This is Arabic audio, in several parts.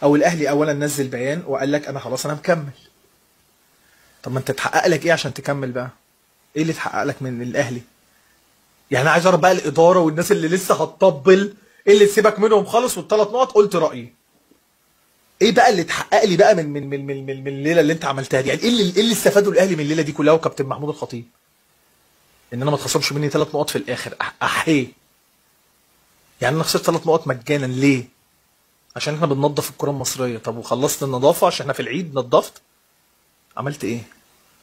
او الاهلي اولا نزل بيان وقال لك انا خلاص انا مكمل. طب ما انت اتحقق لك ايه عشان تكمل بقى؟ ايه اللي اتحقق لك من الاهلي؟ يعني انا عايز اعرف بقى الاداره والناس اللي لسه هتطبل، ايه اللي تسيبك منهم خالص والثلاث نقط قلت رايي. ايه بقى اللي اتحقق لي بقى من الليله اللي انت عملتها دي؟ يعني ايه اللي استفادوا الاهلي من الليله دي كلها وكابتن محمود الخطيب؟ ان انا ما اتخصمش مني 3 نقط في الاخر. احيه. يعني انا خسرت 3 نقط مجانا ليه؟ عشان احنا بننظف الكره المصريه. طب وخلصت النظافه عشان احنا في العيد نظفت؟ عملت ايه؟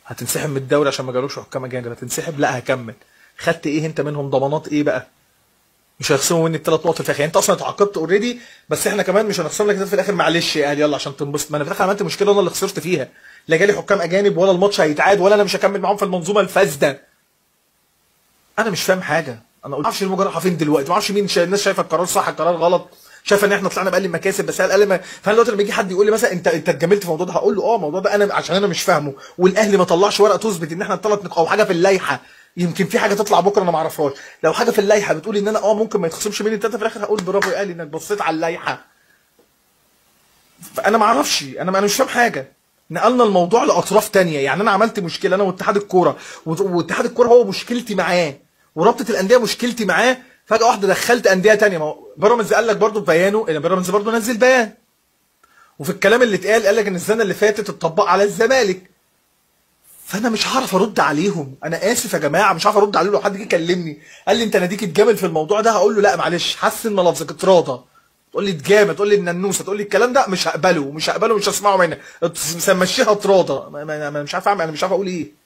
هتنسحب من الدوري عشان ما جالوش حكام اجانب؟ هتنسحب؟ لا هكمل. خدت ايه انت منهم؟ ضمانات ايه بقى؟ مش هيخصموا مني ال3 نقط في الاخر. يعني انت اصلا اتعاقبت اوريدي، بس احنا كمان مش هنخصم لك في الاخر. معلش يا اهلي يلا عشان تنبسط. ما انا في الاخر عملت مشكله انا اللي خسرت فيها. لا جالي حكام اجانب ولا الماتش هيتعاد ولا انا مش هكمل معاهم في المنظومه الفاسده. انا مش فاهم حاجه. انا ما اعرفش الموجه رايحه فين دلوقتي، ما اعرفش مين الناس شايفه القرار صح القرار غلط، شايفه ان احنا طلعنا باقل مكاسب. بس هل ما فانا دلوقتي لما يجي حد يقول لي مثلا انت اتجاملت في الموضوع ده، هقول له الموضوع ده انا عشان انا مش فاهمه، والاهلي ما طلعش ورقه تثبت ان احنا الثلاث نقاط او حاجه في اللائحه. يمكن في حاجه تطلع بكره انا ما اعرفهاش. لو حاجه في اللائحه بتقول ان انا ممكن ما يتخصمش مني الثلاثه في الاخر، هقول برافو يا اهلي انك بصيت على اللائحه. فانا ما اعرفش، انا مش فاهم حاجه. نقلنا الموضوع لاطراف تانية. يعني انا عملت مشكله انا واتحاد الكوره، واتحاد الكوره هو مشكلتي معاه، ورابطه الانديه مشكلتي معاه. فجاه واحده دخلت انديه تانية. ما هو بيراميدز قال لك برضه في بيانه ان بيراميدز برضه نزل بيان، وفي الكلام اللي اتقال قال لك ان السنه اللي فاتت اتطبق على الزمالك. فانا مش هعرف ارد عليهم. انا اسف يا جماعه مش هعرف ارد عليه. لو حد جه كلمني قال لي انت ناديك اتجامل في الموضوع ده، هقول له لا معلش حسن ملفظك اتراضى. تقول لي اتجامل، تقول لي الننوسه، تقول لي الكلام ده، مش هقبله مش هسمعه منك. مشيها اتراضى. مش عارف اعمل، انا مش عارف اقول ايه.